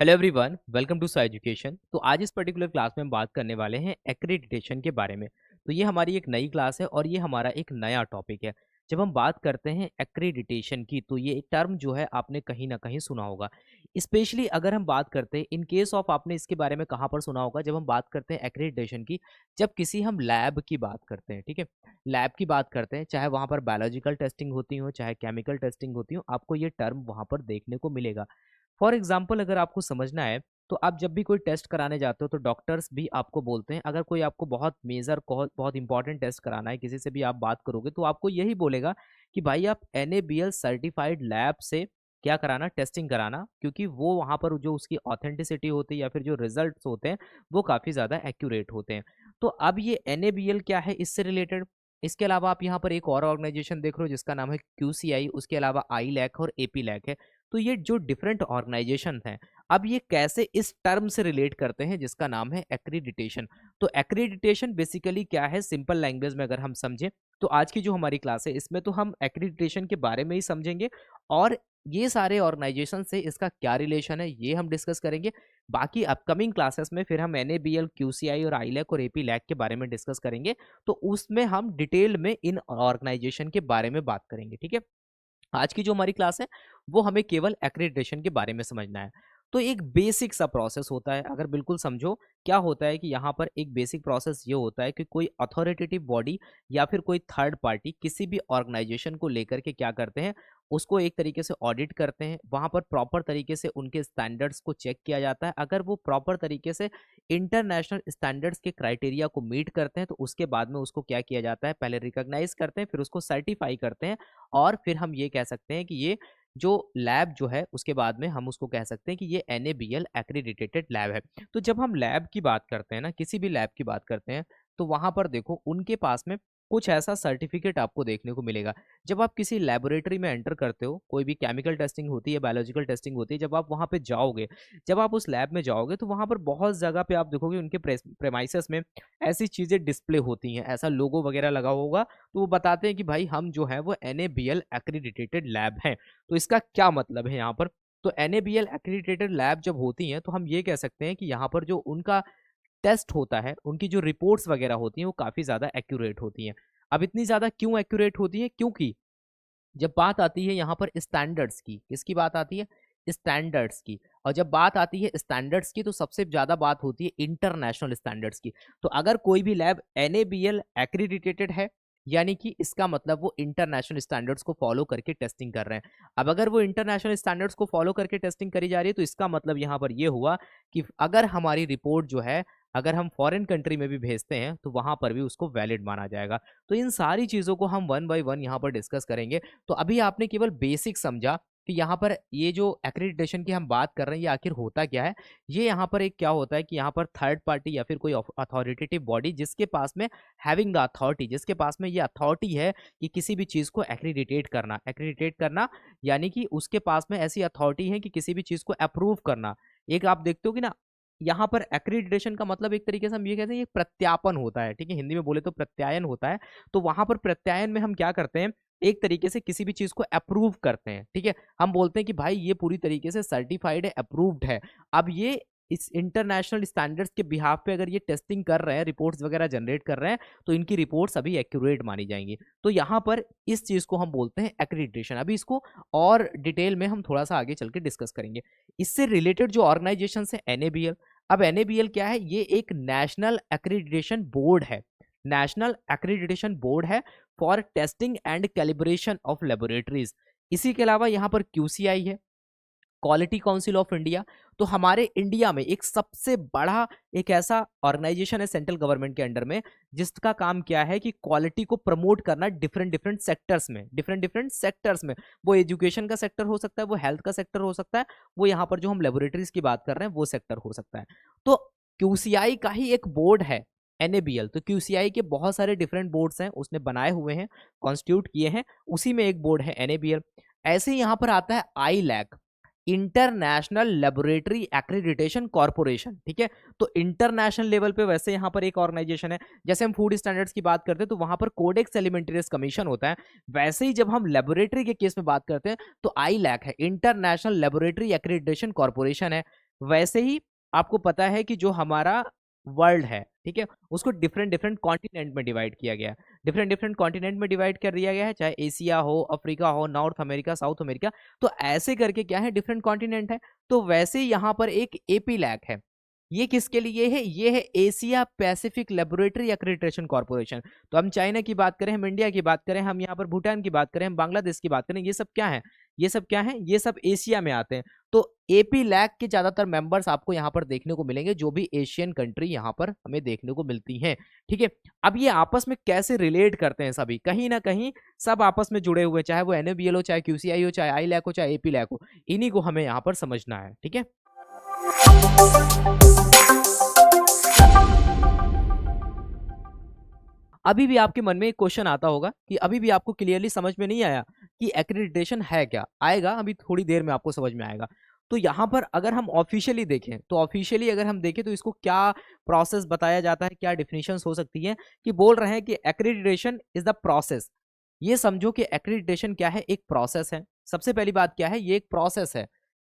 Hello everyone, welcome to Sai education. तो आज इस पर्टिकुलर क्लास में हम बात करने वाले हैं एक्रेडिटेशन के बारे में। तो ये हमारी एक नई क्लास है और ये हमारा एक नया टॉपिक है। जब हम बात करते हैं एक्रेडिटेशन की तो ये टर्म जो है आपने कहीं ना कहीं सुना होगा। स्पेशली अगर हम बात करते हैं इन केस ऑफ, आपने इसके बारे में कहाँ पर सुना होगा जब हम बात करते हैं एक्रेडिटेशन की, जब किसी हम लैब की बात करते हैं। ठीक है, लैब की बात करते हैं, चाहे वहाँ पर बायोलॉजिकल टेस्टिंग होती हो चाहे केमिकल टेस्टिंग होती हो, आपको ये टर्म वहाँ पर देखने को मिलेगा। फॉर एग्जाम्पल अगर आपको समझना है तो आप जब भी कोई टेस्ट कराने जाते हो तो डॉक्टर्स भी आपको बोलते हैं, अगर कोई आपको बहुत मेजर बहुत इंपॉर्टेंट टेस्ट कराना है, किसी से भी आप बात करोगे तो आपको यही बोलेगा कि भाई आप NABL सर्टिफाइड लैब से क्या कराना, टेस्टिंग कराना, क्योंकि वो वहाँ पर जो उसकी ऑथेंटिसिटी होती है या फिर जो रिजल्ट्स होते हैं वो काफ़ी ज़्यादा एक्यूरेट होते हैं। तो अब ये NABL क्या है इससे रिलेटेड। इसके अलावा आप यहाँ पर एक और ऑर्गेनाइजेशन देख रहे हो जिसका नाम है QCI, उसके अलावा ILAC और APLAC है। तो ये जो डिफरेंट ऑर्गेनाइजेशन हैं, अब ये कैसे इस टर्म से रिलेट करते हैं जिसका नाम है एक्रीडिटेशन। तो एक्रीडिटेशन बेसिकली क्या है, सिंपल लैंग्वेज में अगर हम समझें तो आज की जो हमारी क्लास है इसमें तो हम एक्रीडिटेशन के बारे में ही समझेंगे और ये सारे ऑर्गेनाइजेशन से इसका क्या रिलेशन है ये हम डिस्कस करेंगे। बाकी अपकमिंग क्लासेस में फिर हम NABL, QCI और ILAC और APLAC के बारे में डिस्कस करेंगे। तो उसमें हम डिटेल में इन ऑर्गेनाइजेशन के बारे में बात करेंगे। ठीक है, आज की जो हमारी क्लास है वो हमें केवल एक्रेडिटेशन के बारे में समझना है। तो एक बेसिक सा प्रोसेस होता है, अगर बिल्कुल समझो क्या होता है कि यहाँ पर एक बेसिक प्रोसेस ये होता है कि कोई अथॉरिटेटिव बॉडी या फिर कोई थर्ड पार्टी किसी भी ऑर्गेनाइजेशन को लेकर के क्या करते हैं, उसको एक तरीके से ऑडिट करते हैं। वहाँ पर प्रॉपर तरीके से उनके स्टैंडर्ड्स को चेक किया जाता है। अगर वो प्रॉपर तरीके से इंटरनेशनल स्टैंडर्ड्स के क्राइटेरिया को मीट करते हैं तो उसके बाद में उसको क्या किया जाता है, पहले रिकॉग्नाइज करते हैं, फिर उसको सर्टिफाई करते हैं और फिर हम ये कह सकते हैं कि ये जो लैब जो है उसके बाद में हम उसको कह सकते हैं कि ये NABL एक्रेडिटेटेड लैब है। तो जब हम लैब की बात करते हैं ना, किसी भी लैब की बात करते हैं, तो वहां पर देखो उनके पास में कुछ ऐसा सर्टिफिकेट आपको देखने को मिलेगा। जब आप किसी लेबोरेटरी में एंटर करते हो, कोई भी केमिकल टेस्टिंग होती है, बायोलॉजिकल टेस्टिंग होती है, जब आप वहां पे जाओगे, जब आप उस लैब में जाओगे तो वहां पर बहुत जगह पे आप देखोगे उनके प्रेमाइसेस में ऐसी चीजें डिस्प्ले होती हैं, ऐसा लोगो वगैरह लगा होगा। तो वो बताते हैं कि भाई हम जो है वो NABL एक्रेडिटेटेड लैब हैं। तो इसका क्या मतलब है यहाँ पर, तो NABL एक्रेडिटेटेड लैब जब होती हैं तो हम ये कह सकते हैं कि यहाँ पर जो उनका टेस्ट होता है, उनकी जो रिपोर्ट्स वगैरह होती हैं वो काफ़ी ज़्यादा एक्यूरेट होती हैं। अब इतनी ज़्यादा क्यों एक्यूरेट होती हैं, क्योंकि जब बात आती है यहाँ पर स्टैंडर्ड्स की, किसकी बात आती है, स्टैंडर्ड्स की। और जब बात आती है स्टैंडर्ड्स की तो सबसे ज़्यादा बात होती है इंटरनेशनल स्टैंडर्ड्स की। तो अगर कोई भी लैब NABL एक्रीडिटेटेड है, यानी कि इसका मतलब वो इंटरनेशनल स्टैंडर्ड्स को फॉलो करके टेस्टिंग कर रहे हैं। अब अगर वो इंटरनेशनल स्टैंडर्ड्स को फॉलो करके टेस्टिंग करी जा रही है तो इसका मतलब यहाँ पर ये हुआ कि अगर हमारी रिपोर्ट जो है, अगर हम फॉरेन कंट्री में भी भेजते हैं तो वहाँ पर भी उसको वैलिड माना जाएगा। तो इन सारी चीज़ों को हम वन बाय वन यहाँ पर डिस्कस करेंगे। तो अभी आपने केवल बेसिक समझा कि यहाँ पर ये जो एक्रेडिटेशन की हम बात कर रहे हैं ये आखिर होता क्या है। ये यहाँ पर एक क्या होता है कि यहाँ पर थर्ड पार्टी या फिर कोई अथॉरिटेटिव बॉडी जिसके पास में हैविंग द अथॉरिटी, जिसके पास में ये अथॉरिटी है कि किसी भी चीज़ को एक्रेडिटेट करना, यानी कि उसके पास में ऐसी अथॉरिटी है कि किसी भी चीज़ को अप्रूव करना। एक आप देखते हो कि ना, यहाँ पर एक्रीडिटेशन का मतलब एक तरीके से हम ये कहते हैं ये प्रत्यापन होता है। ठीक है, हिंदी में बोले तो प्रत्यायन होता है। तो वहां पर प्रत्यायन में हम क्या करते हैं, एक तरीके से किसी भी चीज को अप्रूव करते हैं। ठीक है, हम बोलते हैं कि भाई ये पूरी तरीके से सर्टिफाइड है, अप्रूव्ड है। अब ये इस इंटरनेशनल स्टैंडर्ड्स के बिहाफ पे अगर ये टेस्टिंग कर रहे हैं, रिपोर्ट्स वगैरह जनरेट कर रहे हैं, तो इनकी रिपोर्ट्स अभी एक्यूरेट मानी जाएंगी। तो यहाँ पर इस चीज को हम बोलते हैं एक्रीडिटेशन। अभी इसको और डिटेल में हम थोड़ा सा आगे चल के डिस्कस करेंगे। इससे रिलेटेड जो ऑर्गेनाइजेशन है NABL। अब NABL क्या है, ये एक नेशनल एक्रीडिटेशन बोर्ड है। नेशनल एक्रीडिटेशन बोर्ड है for testing and calibration of laboratories. इसी के अलावा यहाँ पर QCI है, क्वालिटी काउंसिल ऑफ इंडिया। तो हमारे इंडिया में एक सबसे बड़ा एक ऐसा ऑर्गेनाइजेशन है सेंट्रल गवर्नमेंट के अंडर में, जिसका काम क्या है कि क्वालिटी को प्रमोट करना डिफरेंट डिफरेंट सेक्टर्स में। वो एजुकेशन का सेक्टर हो सकता है, वो हेल्थ का सेक्टर हो सकता है, वो यहाँ पर जो हम लेबोरेटरीज की बात कर रहे हैं वो सेक्टर हो सकता है। तो QCI का ही एक बोर्ड है NABL। तो QCI के बहुत सारे डिफरेंट बोर्ड्स हैं, उसने बनाए हुए हैं, कॉन्स्टिट्यूट किए हैं, उसी में एक बोर्ड है NABL। ऐसे ही यहाँ पर आता है ILAC, international laboratory accreditation corporation. ठीक है, तो इंटरनेशनल लेवल पे वैसे यहाँ पर एक ऑर्गेनाइजेशन है। जैसे हम फूड स्टैंडर्ड्स की बात करते हैं तो वहां पर कोडेक्स एलिमेंटेरियस कमीशन होता है, वैसे ही जब हम लेबोरेटरी के केस में बात करते हैं तो ILAC है, इंटरनेशनल लेबोरेटरी एक्रीडिटेशन कॉर्पोरेशन है। वैसे ही आपको पता है कि जो हमारा वर्ल्ड है, ठीक है, उसको डिफरेंट डिफरेंट कॉन्टिनेंट में डिवाइड किया गया है। डिफरेंट डिफरेंट कॉन्टिनेंट में डिवाइड कर दिया गया है, चाहे एशिया हो, अफ्रीका हो, नॉर्थ अमेरिका, साउथ अमेरिका, तो ऐसे करके क्या है, डिफरेंट कॉन्टिनेंट है। तो वैसे ही यहाँ पर एक एपी लैक है। ये किसके लिए है? ये है Asia Pacific laboratory accreditation corporation. तो हम चाइना की बात करें, हम इंडिया की बात करें, हम यहाँ पर भूटान की बात करें, हम बांग्लादेश की बात करें, ये सब क्या है? ये सब क्या है? ये सब एशिया में आते हैं। तो एपी लैक के ज्यादातर मेंबर्स आपको यहाँ पर देखने को मिलेंगे, जो भी एशियन कंट्री यहाँ पर हमें देखने को मिलती हैं, ठीक है। अब ये आपस में कैसे रिलेट करते हैं? सभी कहीं ना कहीं सब आपस में जुड़े हुए, चाहे वो एनएबीएल हो, चाहे क्यूसीआई हो, चाहे आई लैक हो, चाहे एपी लैक हो, इन्हीं को हमें यहाँ पर समझना है, ठीक है। अभी भी आपके मन में एक क्वेश्चन आता होगा कि अभी भी आपको क्लियरली समझ में नहीं आया कि एक्रेडिटेशन है क्या। आएगा, अभी थोड़ी देर में आपको समझ में आएगा। तो यहाँ पर अगर हम ऑफिशियली देखें, तो ऑफिशियली अगर हम देखें तो इसको क्या प्रोसेस बताया जाता है, क्या डिफिनीशंस हो सकती है, कि बोल रहे हैं कि एक्रेडिटेशन इज द प्रोसेस। ये समझो कि एक्रेडिटेशन क्या है, एक प्रोसेस है। सबसे पहली बात क्या है, ये एक प्रोसेस है।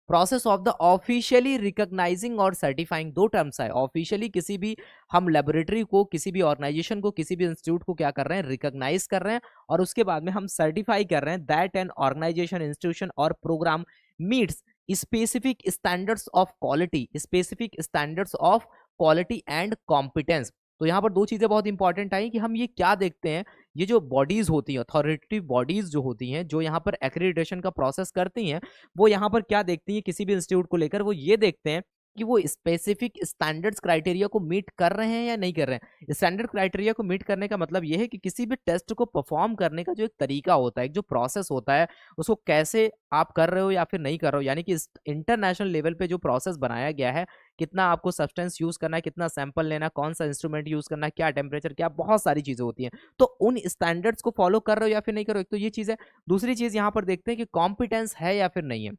Process of the officially recognising और सर्टिफाइंग, दो टर्म्स है। ऑफिशियली किसी भी हम लेबोरेटरी को, किसी भी ऑर्गेनाइजेशन को, किसी भी इंस्टीट्यूट को क्या कर रहे हैं, रिकॉग्नाइज कर रहे हैं, और उसके बाद में हम सर्टिफाई कर रहे हैं दैट एन ऑर्गेनाइजेशन, इंस्टीट्यूशन और programme meets specific standards of quality, specific standards of quality and competence. तो यहाँ पर दो चीजें बहुत इंपॉर्टेंट आई कि हम ये क्या देखते हैं, ये जो बॉडीज होती हैं, अथॉरिटेटिव बॉडीज जो होती हैं, जो यहाँ पर एक्रेडिटेशन का प्रोसेस करती हैं, वो यहाँ पर क्या देखती हैं किसी भी इंस्टीट्यूट को लेकर, वो ये देखते हैं कि वो स्पेसिफिक स्टैंडर्ड्स क्राइटेरिया को मीट कर रहे हैं या नहीं कर रहे हैं। स्टैंडर्ड क्राइटेरिया को मीट करने का मतलब ये है कि किसी भी टेस्ट को परफॉर्म करने का जो एक तरीका होता है, एक जो प्रोसेस होता है, उसको कैसे आप कर रहे हो या फिर नहीं कर रहे हो, यानी कि इंटरनेशनल लेवल पे जो प्रोसेस बनाया गया है, कितना आपको सब्सटेंस यूज करना है, कितना सैंपल लेना, कौन सा इंस्ट्रूमेंट यूज करना है, क्या टेम्परेचर, क्या बहुत सारी चीजें होती हैं। तो उन स्टैंडर्ड्स को फॉलो कर रहे हो या फिर नहीं कर रहे हो, एक तो ये चीज है। दूसरी चीज यहाँ पर देखते हैं कि कॉम्पिटेंस है या फिर नहीं है,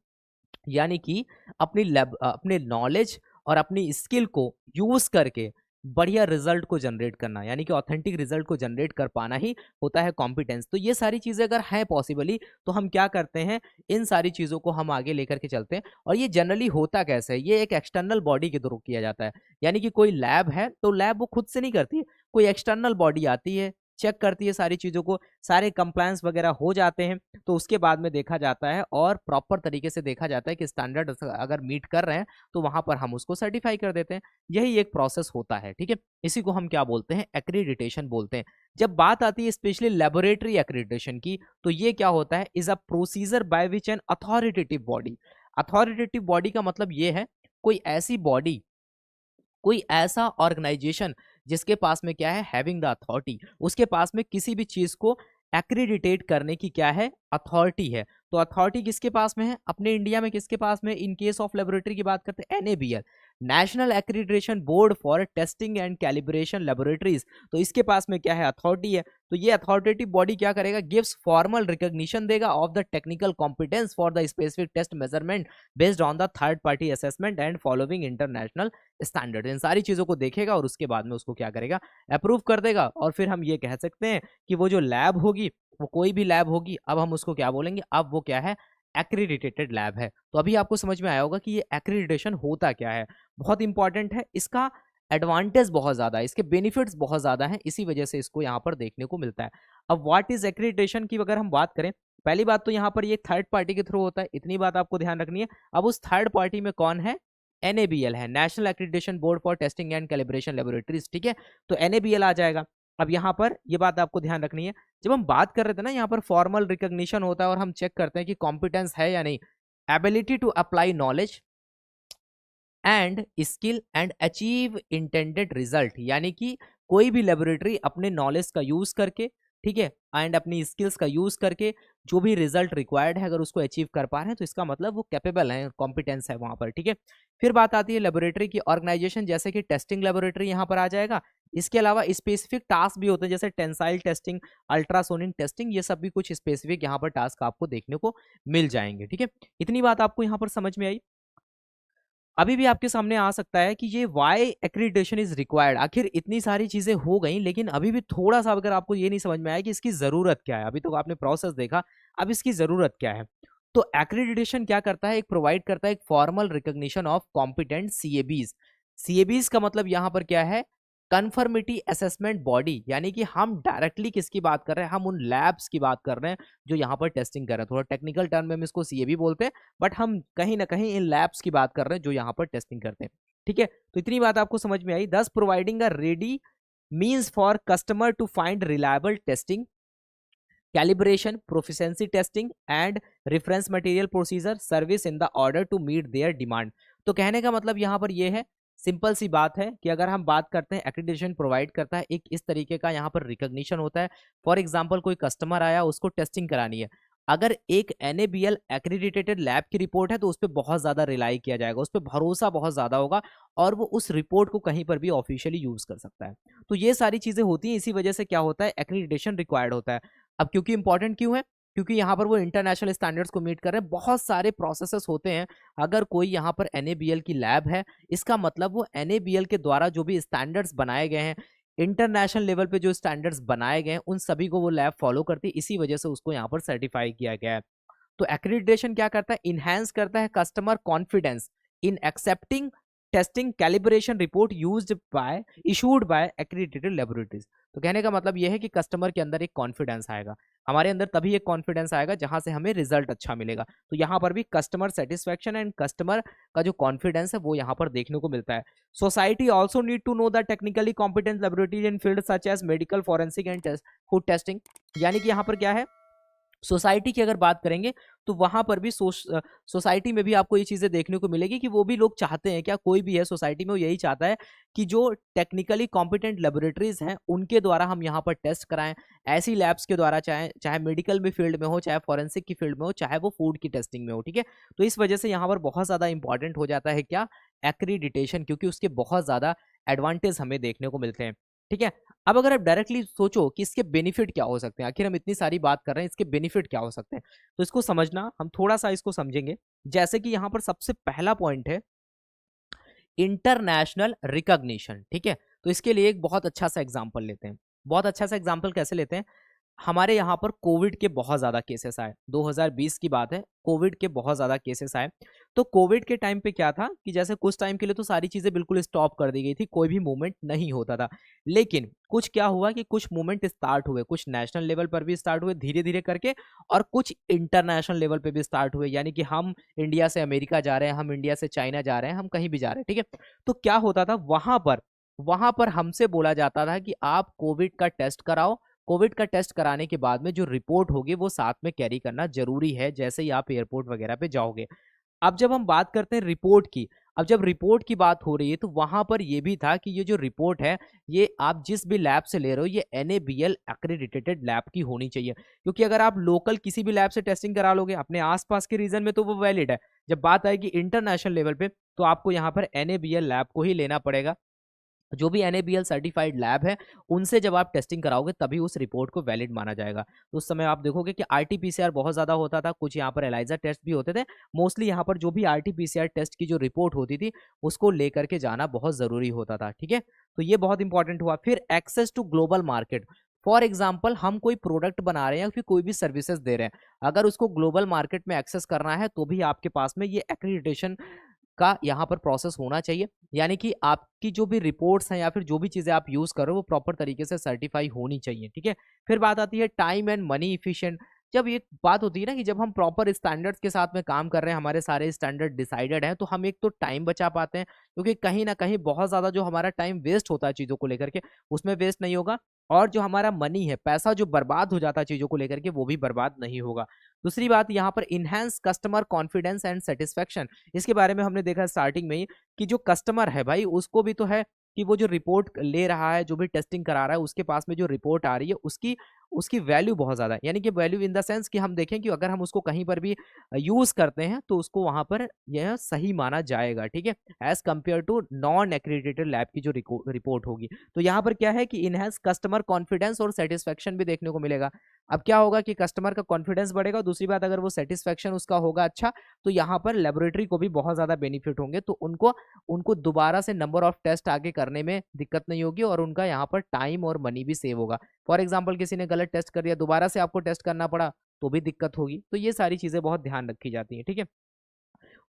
यानी कि अपने नॉलेज और अपनी स्किल को यूज करके बढ़िया रिजल्ट को जनरेट करना, यानी कि ऑथेंटिक रिजल्ट को जनरेट कर पाना ही होता है कॉम्पिटेंस। तो ये सारी चीजें अगर है पॉसिबली, तो हम क्या करते हैं, इन सारी चीजों को हम आगे लेकर के चलते हैं। और ये जनरली होता कैसे है, ये एक एक्सटर्नल बॉडी के थ्रू किया जाता है। यानी कि कोई लैब है, तो लैब वो खुद से नहीं करती है, कोई एक्सटर्नल बॉडी आती है, चेक करती है सारी चीजों को, सारे कंप्लायंस वगैरह हो जाते हैं, तो उसके बाद में देखा जाता है और प्रॉपर तरीके से देखा जाता है कि स्टैंडर्ड अगर मीट कर रहे हैं, तो वहां पर हम उसको सर्टिफाई कर देते हैं। यही एक प्रोसेस होता है, ठीक है। इसी को हम क्या बोलते हैं, एक्रीडिटेशन बोलते हैं। जब बात आती है स्पेशली लेबोरेटरी एक्रीडिटेशन की, तो ये क्या होता है, is a procedure by which N authoritative body, authoritative body का मतलब ये है कोई ऐसी बॉडी, कोई ऐसा ऑर्गेनाइजेशन जिसके पास में क्या है, हैविंग द अथॉरिटी, उसके पास में किसी भी चीज को एक्रीडिटेट करने की क्या है, अथॉरिटी है। तो अथॉरिटी किसके पास में है, अपने इंडिया में किसके पास में, इन केस ऑफ लेबोरेटरी की बात करते हैं, NABL, national accreditation board for testing and calibration laboratories. तो इसके पास में क्या है, अथॉरिटी है। तो ये अथॉरिटेटिव बॉडी क्या करेगा, गिव्स फॉर्मल रिकॉग्निशन देगा of the technical competence for the specific test measurement based on the third party assessment and following international standard. इन सारी चीजों को देखेगा और उसके बाद में उसको क्या करेगा, अप्रूव कर देगा। और फिर हम ये कह सकते हैं कि वो जो लैब होगी, वो कोई भी लैब होगी, अब हम उसको क्या बोलेंगे, अब वो क्या है, एक्रीडिटेटेड लैब है। तो अभी आपको समझ में आया होगा कि ये एक्रीडिटेशन होता क्या है, बहुत इंपॉर्टेंट है, इसका एडवांटेज बहुत ज्यादा है, इसके बेनिफिट्स बहुत ज्यादा हैं, इसी वजह से इसको यहाँ पर देखने को मिलता है। अब व्हाट इज एक्रीडिटेशन की अगर हम बात करें, पहली बात तो यहाँ पर ये थर्ड पार्टी के थ्रू होता है, इतनी बात आपको ध्यान रखनी है। अब उस थर्ड पार्टी में कौन है, एनएबीएल है, national accreditation board for testing and calibration laboratories, ठीक है। तो एनएबीएल आ जाएगा। अब यहाँ पर ये बात आपको ध्यान रखनी है, जब हम बात कर रहे थे ना, यहाँ पर फॉर्मल रिकॉग्निशन होता है और हम चेक करते हैं कि कॉम्पिटेंस है या नहीं, ability to apply knowledge and skill and achieve intended result, यानी कि कोई भी लेबोरेटरी अपने नॉलेज का यूज करके, ठीक है, एंड अपनी स्किल्स का यूज करके जो भी रिजल्ट रिक्वायर्ड है, अगर उसको अचीव कर पा रहे हैं, तो इसका मतलब वो कैपेबल है, कॉम्पिटेंस है वहां पर, ठीक है। फिर बात आती है लेबोरेटरी की ऑर्गेनाइजेशन, जैसे कि टेस्टिंग लेबोरेटरी यहाँ पर आ जाएगा। इसके अलावा स्पेसिफिक टास्क भी होते हैं, जैसे टेंसाइल टेस्टिंग, अल्ट्रासोनिक टेस्टिंग, ये सब भी कुछ स्पेसिफिक यहाँ पर टास्क आपको देखने को मिल जाएंगे, ठीक है। इतनी बात आपको यहाँ पर समझ में आई। अभी भी आपके सामने आ सकता है कि ये वाई एक्रीडिटेशन इज रिक्वायर्ड, आखिर इतनी सारी चीजें हो गई, लेकिन अभी भी थोड़ा सा अगर आपको ये नहीं समझ में आया कि इसकी जरूरत क्या है, अभी तो आपने प्रोसेस देखा, अब इसकी जरूरत क्या है। तो एक्रेडिटेशन क्या करता है, एक प्रोवाइड करता है एक फॉर्मल रिकॉग्निशन ऑफ कॉम्पिटेंट सीएबीज। सीएबीज का मतलब यहां पर क्या है, कंफर्मिटी असेसमेंट बॉडी, यानी कि हम डायरेक्टली किसकी बात कर रहे हैं, हम उन लैब्स की बात कर रहे हैं जो यहाँ पर टेस्टिंग कर रहे हैं। थोड़ा टेक्निकल टर्म में हम इसको सीएबी बोलते हैं, बट हम कहीं ना कहीं इन लैब्स की बात कर रहे हैं जो यहाँ पर टेस्टिंग करते हैं। ठीक है, तो इतनी बात आपको समझ में आई। This providing a ready means for customer to find reliable testing, calibration, proficiency testing and reference material procedure service in the order to meet their demand। तो कहने का मतलब यहाँ पर ये है, सिंपल सी बात है कि अगर हम बात करते हैं एक्रेडिटेशन प्रोवाइड करता है एक इस तरीके का यहाँ पर रिकॉग्निशन होता है। फॉर एग्जांपल कोई कस्टमर आया, उसको टेस्टिंग करानी है, अगर एक NABL एक्रेडिटेटेड लैब की रिपोर्ट है तो उस पर बहुत ज़्यादा रिलाई किया जाएगा, उस पर भरोसा बहुत ज़्यादा होगा और वो उस रिपोर्ट को कहीं पर भी ऑफिशियली यूज़ कर सकता है। तो ये सारी चीज़ें होती हैं, इसी वजह से क्या होता है, एक्रेडिटेशन रिक्वायर्ड होता है। अब क्योंकि इंपॉर्टेंट क्यों है, क्योंकि यहाँ पर वो इंटरनेशनल स्टैंडर्ड्स को मीट कर रहे हैं, बहुत सारे प्रोसेसेस होते हैं। अगर कोई यहाँ पर NABL की लैब है, इसका मतलब वो NABL के द्वारा जो भी स्टैंडर्ड्स बनाए गए हैं, इंटरनेशनल लेवल पे जो स्टैंडर्ड्स बनाए गए हैं, उन सभी को वो लैब फॉलो करती है, इसी वजह से उसको यहाँ पर सर्टिफाई किया गया है। तो एक्रेडिटेशन क्या करता है, इनहैंस करता है customer confidence in accepting testing calibration report used by issued by accredited laboratories. तो कहने का मतलब यह है कि कस्टमर के अंदर एक कॉन्फिडेंस आएगा, हमारे अंदर तभी एक कॉन्फिडेंस आएगा जहां से हमें रिजल्ट अच्छा मिलेगा। तो यहाँ पर भी कस्टमर सेटिस्फेक्शन एंड कस्टमर का जो कॉन्फिडेंस है वो यहाँ पर देखने को मिलता है। Society also need to know the technically competent laboratories in field such as medical, forensic and food testing. यानी कि यहाँ पर क्या है, सोसाइटी की अगर बात करेंगे तो वहां पर भी सोसाइटी में भी आपको ये चीजें देखने को मिलेगी कि वो भी लोग चाहते हैं, क्या कोई भी है सोसाइटी में वो यही चाहता है कि जो टेक्निकली कॉम्पिटेंट लेबोरेटरीज हैं उनके द्वारा हम यहाँ पर टेस्ट कराएं, ऐसी लैब्स के द्वारा, चाहे चाहे मेडिकल में फील्ड में हो, चाहे फॉरेंसिक की फील्ड में हो, चाहे वो फूड की टेस्टिंग में हो। ठीक है, तो इस वजह से यहाँ पर बहुत ज्यादा इंपॉर्टेंट हो जाता है क्या, एक्रीडिटेशन, क्योंकि उसके बहुत ज्यादा एडवांटेज हमें देखने को मिलते हैं। ठीक है, अब अगर आप डायरेक्टली सोचो कि इसके बेनिफिट क्या हो सकते हैं, आखिर हम इतनी सारी बात कर रहे हैं, इसके बेनिफिट क्या हो सकते हैं, तो इसको समझना, हम थोड़ा सा इसको समझेंगे। जैसे कि यहां पर सबसे पहला पॉइंट है इंटरनेशनल रिकॉग्निशन। ठीक है, तो इसके लिए एक बहुत अच्छा सा एग्जांपल लेते हैं। बहुत अच्छा सा एग्जांपल कैसे लेते हैं, हमारे यहाँ पर कोविड के बहुत ज़्यादा केसेस आए, 2020 की बात है, कोविड के बहुत ज़्यादा केसेस आए। तो कोविड के टाइम पे क्या था कि जैसे कुछ टाइम के लिए तो सारी चीज़ें बिल्कुल स्टॉप कर दी गई थी, कोई भी मूवमेंट नहीं होता था। लेकिन कुछ क्या हुआ कि कुछ मूवमेंट स्टार्ट हुए, कुछ नेशनल लेवल पर भी स्टार्ट हुए धीरे धीरे करके, और कुछ इंटरनेशनल लेवल पे भी स्टार्ट हुए, यानी कि हम इंडिया से अमेरिका जा रहे हैं, हम इंडिया से चाइना जा रहे हैं, हम कहीं भी जा रहे हैं। ठीक है, तो क्या होता था वहां पर हमसे बोला जाता था कि आप कोविड का टेस्ट कराओ, कोविड का टेस्ट कराने के बाद में जो रिपोर्ट होगी वो साथ में कैरी करना जरूरी है जैसे ही आप एयरपोर्ट वगैरह पे जाओगे। अब जब हम बात करते हैं रिपोर्ट की, अब जब रिपोर्ट की बात हो रही है तो वहां पर ये भी था कि ये जो रिपोर्ट है ये आप जिस भी लैब से ले रहे हो ये NABL एक्रेडिटेटेड लैब की होनी चाहिए, क्योंकि अगर आप लोकल किसी भी लैब से टेस्टिंग करा लोगे अपने आसपास के रीजन में तो वो वैलिड है, जब बात आएगी इंटरनेशनल लेवल पे तो आपको यहाँ पर NABL लैब को ही लेना पड़ेगा। जो भी NABL सर्टिफाइड लैब है उनसे जब आप टेस्टिंग कराओगे तभी उस रिपोर्ट को वैलिड माना जाएगा। तो उस समय आप देखोगे कि RT-PCR बहुत ज़्यादा होता था, कुछ यहाँ पर एलाइजा टेस्ट भी होते थे। मोस्टली यहाँ पर जो भी RT-PCR टेस्ट की जो रिपोर्ट होती थी उसको लेकर के जाना बहुत ज़रूरी होता था। ठीक है, तो ये बहुत इंपॉर्टेंट हुआ। फिर access to global market, for example हम कोई प्रोडक्ट बना रहे हैं या फिर कोई भी सर्विसेज दे रहे हैं, अगर उसको ग्लोबल मार्केट में एक्सेस करना है तो भी आपके पास में ये एक्रेडिटेशन का यहाँ पर प्रोसेस होना चाहिए, यानी कि आपकी जो भी रिपोर्ट्स हैं या फिर जो भी चीज़ें आप यूज़ कर रहे हो वो प्रॉपर तरीके से सर्टिफाई होनी चाहिए। ठीक है, फिर बात आती है टाइम एंड मनी इफिशिएंट। जब ये बात होती है ना कि जब हम प्रॉपर स्टैंडर्ड्स के साथ में काम कर रहे हैं, हमारे सारे स्टैंडर्ड डिसाइडेड हैं, तो हम एक तो टाइम बचा पाते हैं, क्योंकि कहीं ना कहीं बहुत ज़्यादा जो हमारा टाइम वेस्ट होता है चीज़ों को लेकर के उसमें वेस्ट नहीं होगा, और जो हमारा मनी है, पैसा जो बर्बाद हो जाता है चीज़ों को लेकर के वो भी बर्बाद नहीं होगा। दूसरी बात यहाँ पर enhance customer confidence and satisfaction, इसके बारे में हमने देखा स्टार्टिंग में ही कि जो कस्टमर है भाई उसको भी तो है कि वो जो रिपोर्ट ले रहा है, जो भी टेस्टिंग करा रहा है, उसके पास में जो रिपोर्ट आ रही है उसकी उसकी वैल्यू बहुत ज़्यादा है, यानी कि वैल्यू इन द सेंस कि हम देखें कि अगर हम उसको कहीं पर भी यूज़ करते हैं तो उसको वहाँ पर यह सही माना जाएगा। ठीक है, as compare to non accredited lab की जो रिपोर्ट होगी। तो यहाँ पर क्या है कि इनहेंस कस्टमर कॉन्फिडेंस और सेटिस्फेक्शन भी देखने को मिलेगा। अब क्या होगा कि कस्टमर का कॉन्फिडेंस बढ़ेगा, दूसरी बात अगर वो सेटिस्फेक्शन उसका होगा अच्छा, तो यहाँ पर लेबोरेटरी को भी बहुत ज़्यादा बेनिफिट होंगे, तो उनको उनको दोबारा से नंबर ऑफ टेस्ट आगे करने में दिक्कत नहीं होगी और उनका यहाँ पर टाइम और मनी भी सेव होगा। फॉर एग्जाम्पल किसी ने गलत टेस्ट कर दिया, दोबारा से आपको टेस्ट करना पड़ा तो भी दिक्कत होगी। तो ये सारी चीज़ें बहुत ध्यान रखी जाती हैं, ठीक है।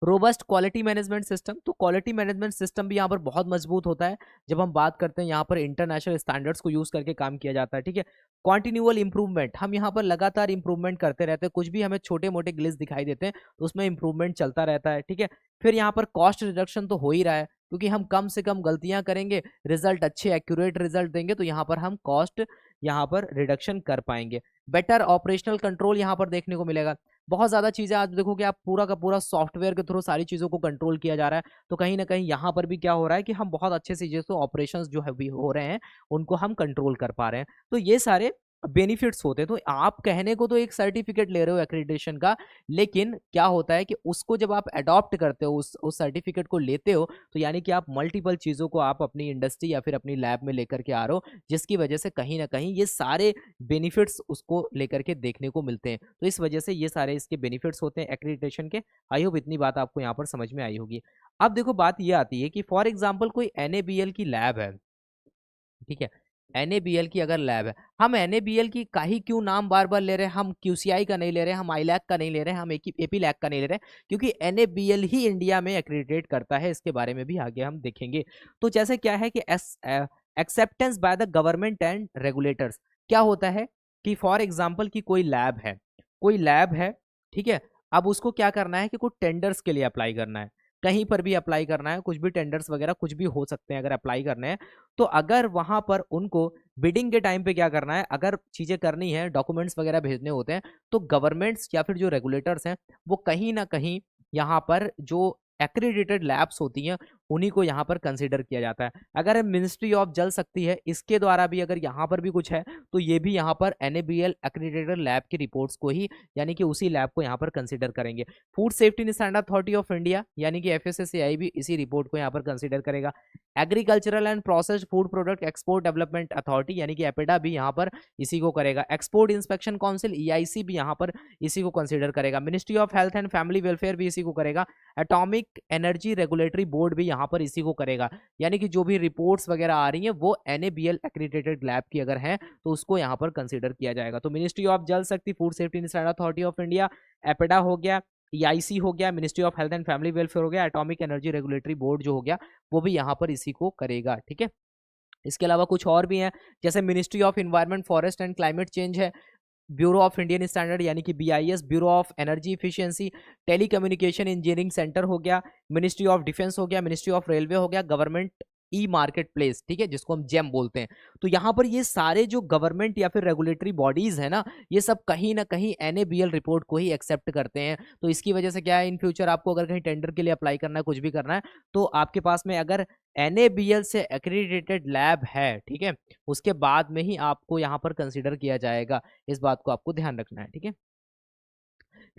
रोबस्ट क्वालिटी मैनेजमेंट सिस्टम, तो क्वालिटी मैनेजमेंट सिस्टम भी यहाँ पर बहुत मजबूत होता है जब हम बात करते हैं यहाँ पर इंटरनेशनल स्टैंडर्ड्स को यूज करके काम किया जाता है, ठीक है। कॉन्टिन्यूअल इंप्रूवमेंट, हम यहाँ पर लगातार इंप्रूवमेंट करते रहते हैं, कुछ भी हमें छोटे मोटे ग्लिच दिखाई देते हैं तो उसमें इंप्रूवमेंट चलता रहता है, ठीक है। फिर यहाँ पर कॉस्ट रिडक्शन तो हो ही रहा है, क्योंकि हम कम से कम गलतियां करेंगे, रिजल्ट अच्छे एक्यूरेट रिजल्ट देंगे, तो यहाँ पर हम कॉस्ट यहाँ पर रिडक्शन कर पाएंगे। बेटर ऑपरेशनल कंट्रोल यहाँ पर देखने को मिलेगा। बहुत ज़्यादा चीज़ें आज देखोगे आप, पूरा का पूरा सॉफ्टवेयर के थ्रू सारी चीज़ों को कंट्रोल किया जा रहा है, तो कहीं ना कहीं यहाँ पर भी क्या हो रहा है कि हम बहुत अच्छे से चीज़ों ऑपरेशंस जो है भी हो रहे हैं उनको हम कंट्रोल कर पा रहे हैं। तो ये सारे बेनिफिट्स होते हैं। तो आप कहने को तो एक सर्टिफिकेट ले रहे हो एक्रेडिटेशन का, लेकिन क्या होता है कि उसको जब आप अडॉप्ट करते हो, उस सर्टिफिकेट को लेते हो, तो यानी कि आप मल्टीपल चीज़ों को आप अपनी इंडस्ट्री या फिर अपनी लैब में लेकर के आ रहे हो, जिसकी वजह से कहीं ना कहीं ये सारे बेनिफिट्स उसको लेकर के देखने को मिलते हैं। तो इस वजह से ये सारे इसके बेनिफिट्स होते हैं एक्रेडिटेशन के। आई होप इतनी बात आपको यहाँ पर समझ में आई होगी। अब देखो बात ये आती है कि फॉर एग्जाम्पल कोई NABL की लैब है, ठीक है। NABL की अगर लैब है, हम NABL की का ही क्यों नाम बार बार ले रहे हैं, हम QCI का नहीं ले रहे, हम ILAC का नहीं ले रहे, हम APLAC का नहीं ले रहे, क्योंकि NABL ही इंडिया में एक्रेडिटेट करता है। इसके बारे में भी आगे हम देखेंगे। तो जैसे क्या है कि acceptance by the government and regulators, क्या होता है कि फॉर एग्जाम्पल की कोई लैब है, कोई लैब है, ठीक है। अब उसको क्या करना है कि कुछ टेंडर्स के लिए अप्लाई करना है, कहीं पर भी अप्लाई करना है, कुछ भी टेंडर्स वगैरह कुछ भी हो सकते हैं अगर अप्लाई करने हैं, तो अगर वहां पर उनको बिडिंग के टाइम पे क्या करना है, अगर चीजें करनी है, डॉक्यूमेंट्स वगैरह भेजने होते हैं, तो गवर्नमेंट्स या फिर जो रेगुलेटर्स हैं वो कहीं ना कहीं यहाँ पर जो एक्रेडिटेड लैब्स होती हैं उन्हीं को यहाँ पर कंसिडर किया जाता है। अगर मिनिस्ट्री ऑफ जल शक्ति है, इसके द्वारा भी अगर यहाँ पर भी कुछ है तो ये भी यहाँ पर NABL एक्रेडिटेड लैब की रिपोर्ट्स को ही, यानी कि उसी लैब को यहाँ पर कंसिडर करेंगे। Food safety standard authority of India यानी कि FSSAI भी इसी रिपोर्ट को यहाँ पर कंसिडर करेगा। Agricultural and processed food product export development authority यानी कि एपेडा भी यहाँ पर इसी को करेगा। एक्सपोर्ट इंस्पेक्शन काउंसिल EIC भी यहाँ पर इसी को कंसिडर करेगा। Ministry of health and family welfare भी इसी को करेगा। एटॉमिक एनर्जी रेगुलेटरी बोर्ड भी यहाँ पर इसी को करेगा। यानी कि जो भी रिपोर्ट्स वगैरह आ रही हैं वो NABL एक्रेडिटेड लैब की अगर है तो उसको यहाँ पर कंसिडर किया जाएगा। तो मिनिस्ट्री ऑफ जल शक्ति, food safety standard authority of India, APEDA हो गया, EIC हो गया, ministry of health and family welfare हो गया, एटॉमिक एनर्जी रेगुलेटरी बोर्ड जो हो गया वो भी यहाँ पर इसी को करेगा, ठीक है। इसके अलावा कुछ और भी हैं, जैसे ministry of environment forest and climate change है, ब्यूरो ऑफ इंडियन स्टैंडर्ड यानी कि BIS, bureau of energy efficiency, telecommunication engineering centre हो गया, मिनिस्ट्री ऑफ डिफेंस हो गया, मिनिस्ट्री ऑफ रेलवे हो गया, गवर्नमेंट मार्केट प्लेस, ठीक है, जिसको हम जेम बोलते हैं। तो यहाँ पर ये सारे जो गवर्नमेंट या फिर रेगुलेटरी बॉडीज है ना, ये सब कहीं ना कहीं NABL रिपोर्ट को ही एक्सेप्ट करते हैं। तो इसकी वजह से क्या है, इन फ्यूचर आपको अगर कहीं टेंडर के लिए अप्लाई करना है, कुछ भी करना है, तो आपके पास में अगर NABL से एक्रेडिटेड लैब है, ठीक है, उसके बाद में ही आपको यहाँ पर कंसिडर किया जाएगा। इस बात को आपको ध्यान रखना है, ठीक है।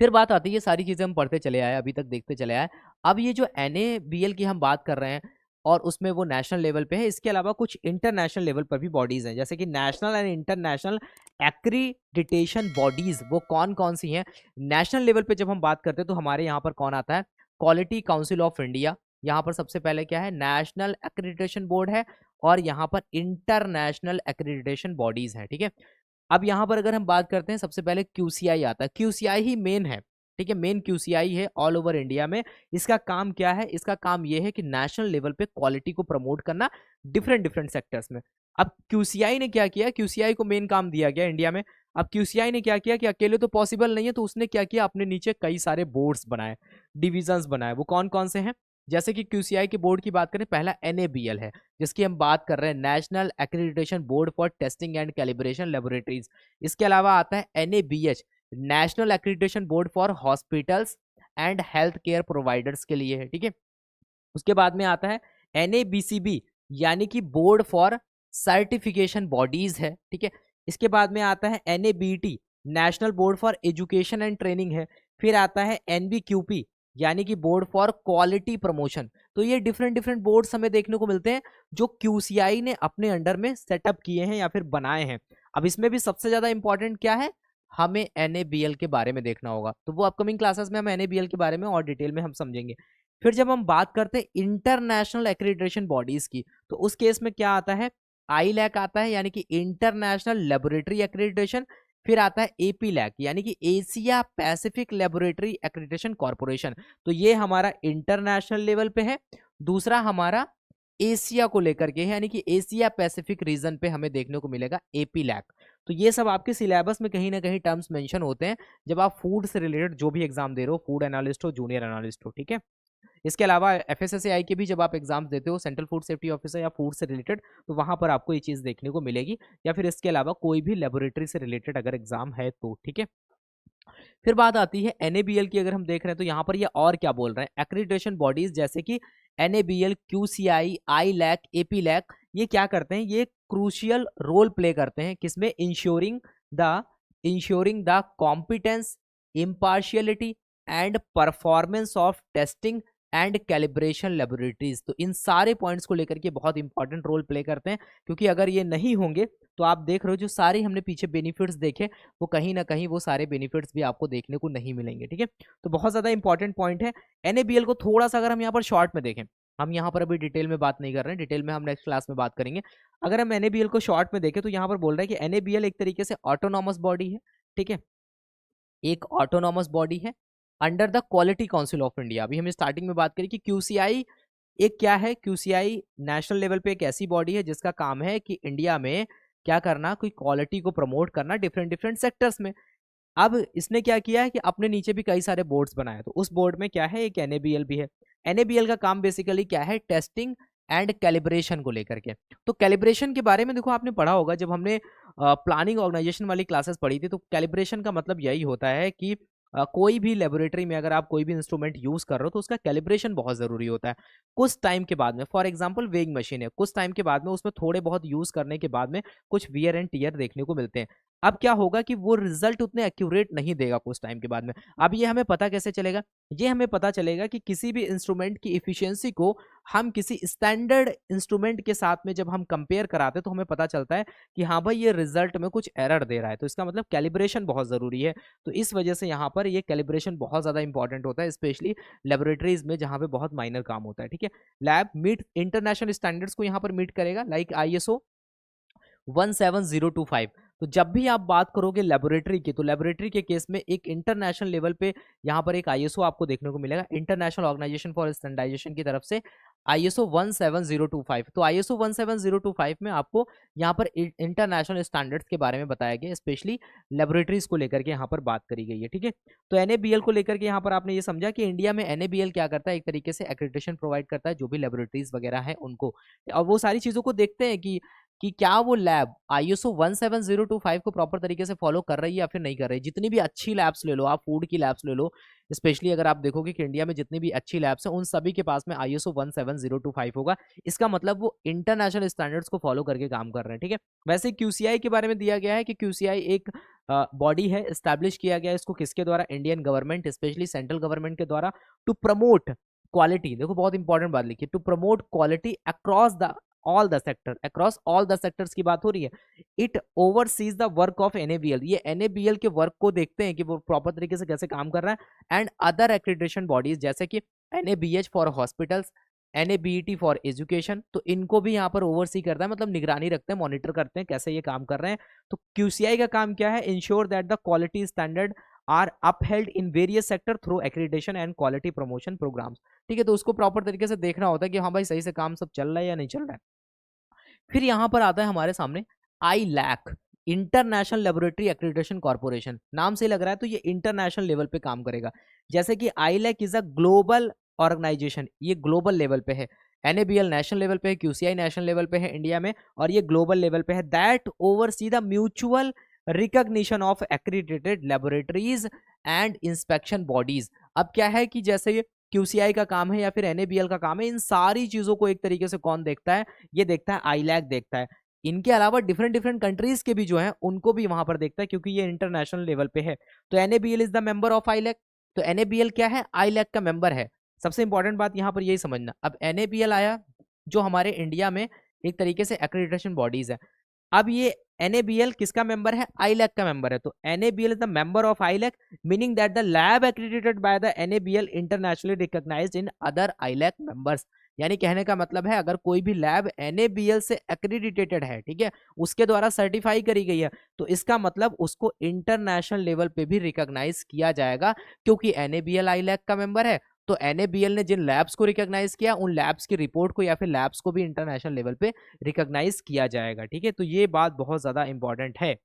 फिर बात आती है, ये सारी चीजें हम पढ़ते चले आए, अभी तक देखते चले आए। अब ये जो NABL की हम बात कर रहे हैं और उसमें वो नेशनल लेवल पे है, इसके अलावा कुछ इंटरनेशनल लेवल पर भी बॉडीज हैं, जैसे कि national and international accreditation bodies. वो कौन कौन सी हैं? नेशनल लेवल पे जब हम बात करते हैं तो हमारे यहाँ पर कौन आता है? Quality council of India. यहाँ पर सबसे पहले क्या है? नेशनल एक्रीडिटेशन बोर्ड है, और यहाँ पर इंटरनेशनल एक्रीडिटेशन बॉडीज हैं, ठीक है। अब यहाँ पर अगर हम बात करते हैं, सबसे पहले QCI आता है। QCI ही मेन है, ठीक है, मेन QCI है ऑल ओवर इंडिया में। इसका काम क्या है? इसका काम ये है कि नेशनल लेवल पे क्वालिटी को प्रमोट करना डिफरेंट डिफरेंट सेक्टर्स में। अब QCI ने क्या किया? QCI को मेन काम दिया गया इंडिया में। अब QCI ने क्या किया कि अकेले तो पॉसिबल नहीं है, तो उसने क्या किया, अपने नीचे कई सारे बोर्ड्स बनाए, डिविजन्स बनाए। वो कौन कौन से हैं? जैसे कि QCI के बोर्ड की बात करें, पहला NABL है, जिसकी हम बात कर रहे हैं, national accreditation board for testing and calibration laboratories. इसके अलावा आता है NABH, national accreditation board for hospitals and health care providers के लिए है, ठीक है। उसके बाद में आता है NABCB, यानी कि बोर्ड फॉर सर्टिफिकेशन बॉडीज है, ठीक है। इसके बाद में आता है NABT, national board for education and training है। फिर आता है NBQP, यानी कि बोर्ड फॉर क्वालिटी प्रमोशन। तो ये डिफरेंट डिफरेंट बोर्ड्स हमें देखने को मिलते हैं जो QCI ने अपने अंडर में सेटअप किए हैं या फिर बनाए हैं। अब इसमें भी सबसे ज्यादा इंपॉर्टेंट क्या है? हमें NABL के बारे में देखना होगा, तो वो अपकमिंग क्लासेस में हम NABL के बारे में और डिटेल में हम समझेंगे। फिर जब हम बात करते हैं इंटरनेशनल एक्रेडिटेशन बॉडीज की, तो उस केस में क्या आता है? ILAC आता है यानी कि इंटरनेशनल लेबोरेटरी एक्रेडिटेशन, फिर आता है APLAC यानी कि Asia Pacific laboratory accreditation corporation. तो ये हमारा इंटरनेशनल लेवल पे है, दूसरा हमारा एशिया को लेकर के है यानी कि एशिया पैसिफिक रीजन पे हमें देखने को मिलेगा APLAC। तो ये सब आपके सिलेबस में कहीं ना कहीं टर्म्स मेंशन होते हैं जब आप फूड से रिलेटेड जो भी एग्जाम दे रहे हो, फूड एनालिस्ट हो, जूनियर एनालिस्ट हो, ठीक है। इसके अलावा FSSAI के भी जब आप एग्जाम देते हो, सेंट्रल फूड सेफ्टी ऑफिसर या फूड से रिलेटेड, तो वहां पर आपको ये चीज देखने को मिलेगी, या फिर इसके अलावा कोई भी लेबोरेटरी से रिलेटेड अगर एग्जाम है तो, ठीक है। फिर बात आती है NABL की। अगर हम देख रहे हैं तो यहाँ पर ये और क्या बोल रहे हैं, एक्रेडिटेशन बॉडीज जैसे कि NABL, QCI, ILAC, APLAC, ये क्या करते हैं, ये क्रूशियल रोल प्ले करते हैं किसमें, ensuring the competence, impartiality and performance of testing and calibration laboratories. तो इन सारे पॉइंट्स को लेकर के बहुत इंपॉर्टेंट रोल प्ले करते हैं, क्योंकि अगर ये नहीं होंगे तो आप देख रहे हो जो सारे हमने पीछे बेनिफिट्स देखे वो कहीं ना कहीं वो सारे बेनिफिट्स भी आपको देखने को नहीं मिलेंगे, ठीक है। तो बहुत ज्यादा इंपॉर्टेंट पॉइंट है। NABL को थोड़ा सा अगर हम यहाँ पर शॉर्ट में देखें, हम यहाँ पर अभी डिटेल में बात नहीं कर रहे हैं, डिटेल में हम नेक्स्ट क्लास में बात करेंगे। अगर हम NABL को शॉर्ट में देखें तो यहाँ पर बोल रहे हैं कि NABL एक तरीके से ऑटोनॉमस बॉडी है, ठीक है, एक ऑटोनॉमस बॉडी है under the quality council of India. अभी हम स्टार्टिंग में बात करें कि QCI एक क्या है, QCI नेशनल लेवल पे एक ऐसी बॉडी है जिसका काम है कि इंडिया में क्या करना, कोई क्वालिटी को प्रमोट करना डिफरेंट डिफरेंट सेक्टर्स में। अब इसने क्या किया है कि अपने नीचे भी कई सारे बोर्ड्स बनाए, तो उस बोर्ड में क्या है, एक NABL भी है। NABL का काम बेसिकली क्या है, टेस्टिंग एंड कैलिब्रेशन को लेकर के। तो कैलिब्रेशन के बारे में देखो आपने पढ़ा होगा, जब हमने प्लानिंग ऑर्गेनाइजेशन वाली क्लासेस पढ़ी थी, तो कैलिब्रेशन का मतलब यही होता है कि कोई भी लेबोरेटरी में अगर आप कोई भी इंस्ट्रूमेंट यूज कर रहे हो तो उसका कैलिब्रेशन बहुत जरूरी होता है। कुछ टाइम के बाद में, फॉर एग्जांपल वेइंग मशीन है, कुछ टाइम के बाद में उसमें थोड़े बहुत यूज करने के बाद में कुछ वियर एंड टियर देखने को मिलते हैं। अब क्या होगा कि वो रिजल्ट उतने एक्यूरेट नहीं देगा कुछ टाइम के बाद में। अब ये हमें पता कैसे चलेगा, ये हमें पता चलेगा कि किसी भी इंस्ट्रूमेंट की इफिशियंसी को हम किसी स्टैंडर्ड इंस्ट्रूमेंट के साथ में जब हम कंपेयर कराते हैं तो हमें पता चलता है कि हाँ भाई ये रिजल्ट में कुछ एरर दे रहा है, तो इसका मतलब कैलिब्रेशन बहुत जरूरी है। तो इस वजह से यहाँ पर ये कैलिब्रेशन बहुत ज्यादा इंपॉर्टेंट होता है, स्पेशली लेबोरेटरीज में जहाँ पे बहुत माइनर काम होता है, ठीक है। लैब मीट इंटरनेशनल स्टैंडर्ड्स को यहाँ पर मीट करेगा, लाइक ISO 17025। तो जब भी आप बात करोगे लेबोरेटरी की, तो लेबोरेटरी के केस में एक इंटरनेशनल लेवल पे यहाँ पर एक ISO आपको देखने को मिलेगा, इंटरनेशनल ऑर्गेनाइजेशन फॉर स्टैंडर्डाइजेशन की तरफ से ISO 17025। तो ISO 17025 में आपको यहाँ पर इंटरनेशनल स्टैंडर्ड्स के बारे में बताया गया, स्पेशली लेबोरेटरीज को लेकर के यहाँ पर बात करी गई है, ठीक है। तो NABL को लेकर के यहाँ पर आपने ये समझा कि इंडिया में NABL क्या करता है, एक तरीके से एक्रेडिटेशन प्रोवाइड करता है जो भी लेबोरेटरीज वगैरह है उनको, और वो सारी चीजों को देखते हैं कि क्या वो लैब ISO 17025 को प्रॉपर तरीके से फॉलो कर रही है या फिर नहीं कर रही है। जितनी भी अच्छी लैब्स ले लो, आप फूड की लैब्स ले लो, स्पेशली अगर आप देखोगे कि इंडिया में जितनी भी अच्छी लैब्स हैं उन सभी के पास में ISO 17025 होगा। इसका मतलब वो इंटरनेशनल स्टैंडर्ड्स को फॉलो करके काम कर रहे हैं, ठीक है। वैसे QCI के बारे में दिया गया है कि QCI एक बॉडी है, स्टैब्लिश किया गया है इसको किसके द्वारा, Indian government specially central government के द्वारा, टू प्रमोट क्वालिटी। देखो बहुत इंपॉर्टेंट बात लिखी, to promote quality across the all the sector, across all the sectors की बात हो रही है। It overseas the work of NABL, ये NABL के वर्क को देखते हैं कि वो प्रॉपर तरीके से कैसे काम कर रहा है। एंड अदर एक्रेडिटेशन बॉडीज जैसे कि NABH for hospitals, NABET for education, तो इनको भी यहाँ पर ओवरसी करता है, मतलब निगरानी रखते हैं, मॉनिटर करते हैं कैसे ये काम कर रहे हैं। तो QCI का काम क्या है, ensure that the quality standard are upheld in various sector through accreditation and quality promotion programmes, ठीक है। तो उसको प्रॉपर तरीके से देखना होता है कि हाँ भाई सही से काम सब चल रहा है या नहीं चल रहा है। फिर यहां पर आता है हमारे सामने ILAC, international laboratory accreditation corporation. नाम से लग रहा है तो ये इंटरनेशनल लेवल पे काम करेगा। जैसे कि ILAC is a global organisation, ये ग्लोबल लेवल पे है। NABL नेशनल लेवल पे है, QCI नेशनल लेवल पे है इंडिया में, और ये ग्लोबल लेवल पे है। That oversee the mutual recognition of accredited laboratories and inspection bodies. अब क्या है कि जैसे ये QCI का काम है या फिर NABL का काम है, इन सारी चीजों को एक तरीके से कौन देखता है, ये देखता है ILAC देखता है। इनके अलावा डिफरेंट डिफरेंट कंट्रीज के भी जो है उनको भी वहां पर देखता है, क्योंकि ये इंटरनेशनल लेवल पे है। तो NABL is the member of ILAC। तो NABL क्या है, ILAC का मेंबर है। सबसे इंपॉर्टेंट बात यहां पर यही समझना। अब NABL आया जो हमारे इंडिया में एक तरीके से एक्रेडिटेशन बॉडीज है। अब ये NABL किसका मेंबर है, ILAC का मेंबर है। तो NABL is the member of ILAC, meaning that the lab accredited by the NABL internationally recognised in other ILAC members. यानी कहने का मतलब है अगर कोई भी लैब NABL से एक्रीडिटेटेड है, ठीक है, उसके द्वारा सर्टिफाई करी गई है, तो इसका मतलब उसको इंटरनेशनल लेवल पे भी रिकॉग्नाइज किया जाएगा, क्योंकि NABL आईलैक का मेंबर है। तो NABL ने जिन लैब्स को रिकॉग्नाइज किया, उन लैब्स की रिपोर्ट को या फिर लैब्स को भी इंटरनेशनल लेवल पे रिकॉग्नाइज किया जाएगा, ठीक है। तो ये बात बहुत ज्यादा इंपॉर्टेंट है।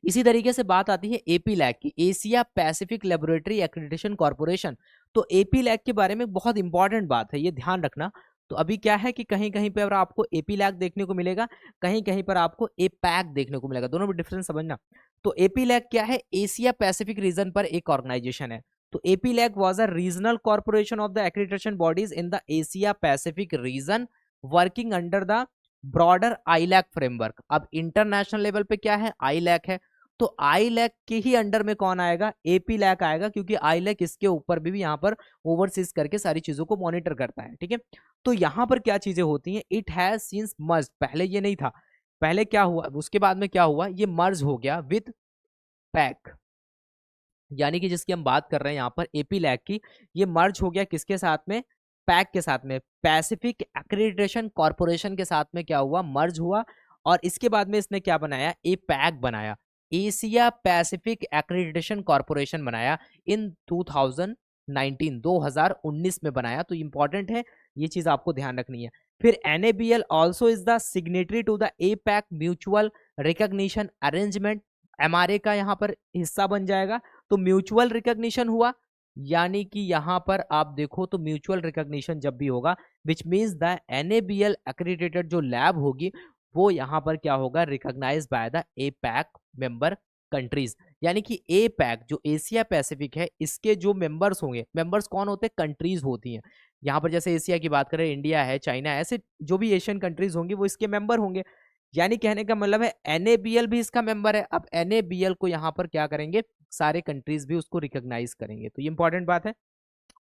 इसी तरीके से बात आती है एपी लैक की, Asia Pacific laboratory accreditation corporation. तो एपी लैक के बारे में बहुत इंपॉर्टेंट बात है, ये ध्यान रखना। तो अभी क्या है कि कहीं कहीं पर आपको एपी लैक देखने को मिलेगा, कहीं कहीं पर आपको एपैक देखने को मिलेगा, दोनों में डिफरेंस समझना। तो एपी लैक क्या है, एशिया पैसिफिक रीजन पर एक ऑर्गेनाइजेशन है। तो APLAC was a regional corporation of the accreditation bodies in the Asia Pacific region working under the broader ILAC framework. अब इंटरनेशनल लेवल पे क्या है, आईलैक है, तो आईलैक के ही अंडर में कौन आएगा, एपी लैक आएगा, क्योंकि आईलैक इसके ऊपर भी यहाँ पर ओवरसीज करके सारी चीजों को मॉनिटर करता है, ठीक है। तो यहाँ पर क्या चीजें होती हैं, इट हैज सीन्स मर्ज, पहले ये नहीं था, पहले क्या हुआ, उसके बाद में क्या हुआ, ये मर्ज हो गया विद पैक, यानी कि जिसकी हम बात कर रहे हैं यहाँ पर एपी लैक की, ये मर्ज हो गया किसके साथ में, पैक के साथ में, पैसिफिक एक्रेडिटेशन कॉर्पोरेशन के साथ में क्या हुआ, मर्ज हुआ। और इसके बाद में इसने क्या बनाया, ए पैक बनाया, एशिया पैसिफिक एक्रेडिटेशन कॉर्पोरेशन बनाया इन 2019 में बनाया। तो इंपॉर्टेंट है, ये चीज आपको ध्यान रखनी है। फिर NABL also is the signatory to the APAC mutual recognition arrangement, MRA का यहाँ पर हिस्सा बन जाएगा। तो म्यूचुअल रिकॉग्निशन हुआ, यानी कि यहां पर आप देखो तो म्यूचुअल रिकॉग्निशन जब भी होगा, which means the NABL accredited जो लैब होगी वो यहां पर क्या होगा, recognise by the APAC member countries. यानी कि एपैक जो एशिया पैसिफिक है, इसके जो मेंबर्स होंगे, मेंबर्स कौन होते हैं, कंट्रीज होती हैं। यहाँ पर जैसे एशिया की बात करें, इंडिया है, चाइना है, ऐसे जो भी एशियन कंट्रीज होंगी वो इसके मेंबर होंगे। यानी कहने का मतलब है NABL भी इसका मेंबर है। अब NABL को यहाँ पर क्या करेंगे, सारे कंट्रीज भी उसको रिकॉग्नाइज करेंगे। तो ये इंपॉर्टेंट बात है।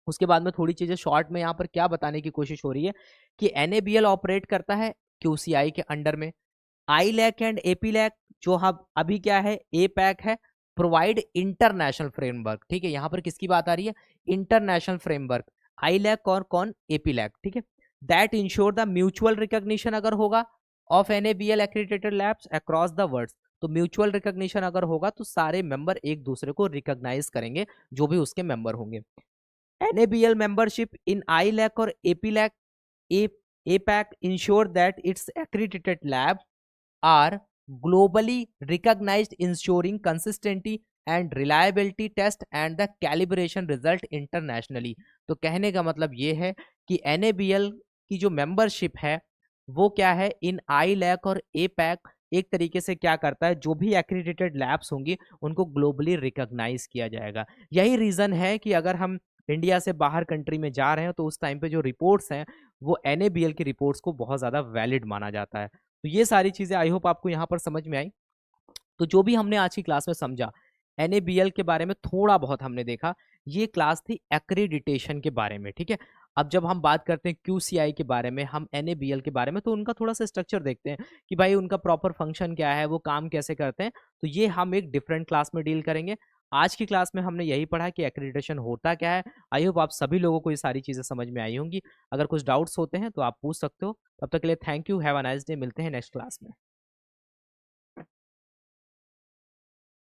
उसके बाद में थोड़ी चीजें शॉर्ट में यहाँ पर क्या बताने की कोशिश हो रही है कि NABL ऑपरेट करता है QCI के अंडर में। आईलैक एंड एपीलैक जो हम अभी क्या है, एपैक है, प्रोवाइड इंटरनेशनल फ्रेमवर्क, ठीक है। यहाँ पर किसकी बात आ रही है, इंटरनेशनल फ्रेमवर्क, आईलैक और कौन, एपीलैक, ठीक है। That ensure the mutual recognition अगर होगा of NABL accredited labs across the world. तो म्यूचुअल रिकॉग्निशन अगर होगा तो सारे मेंबर एक दूसरे को रिकॉग्नाइज करेंगे, जो भी उसके मेंबर होंगे। NABL membership in ILAC or APLAC, APAC ensure that its accredited labs are globally recognized, ensuring consistency and reliability test and the calibration result internationally। तो कहने का मतलब ये है कि NABL की जो मेंबरशिप है वो क्या है, इन ILAC और APAC एक तरीके से क्या करता है, जो भी एक्रेडिटेड लैब्स होंगी उनको ग्लोबली रिकॉग्नाइज किया जाएगा। यही रीजन है कि अगर हम इंडिया से बाहर कंट्री में जा रहे हैं तो उस टाइम पे जो रिपोर्ट्स हैं वो NABL की रिपोर्ट्स को बहुत ज़्यादा वैलिड माना जाता है। तो ये सारी चीज़ें आई होप आपको यहाँ पर समझ में आई। तो जो भी हमने आज की क्लास में समझा, NABL के बारे में थोड़ा बहुत हमने देखा, ये क्लास थी एक्रेडिटेशन के बारे में, ठीक है। अब जब हम बात करते हैं QCI के बारे में, हम NABL के बारे में, तो उनका थोड़ा सा स्ट्रक्चर देखते हैं कि भाई उनका प्रॉपर फंक्शन क्या है, वो काम कैसे करते हैं। तो ये हम एक डिफरेंट क्लास में डील करेंगे। आज की क्लास में हमने यही पढ़ा कि एक्रेडिटेशन होता क्या है। आई होप आप सभी लोगों को ये सारी चीज़ें समझ में आई होंगी। अगर कुछ डाउट्स होते हैं तो आप पूछ सकते हो। तब तक के लिए thank you, have a nice day, मिलते हैं नेक्स्ट क्लास में।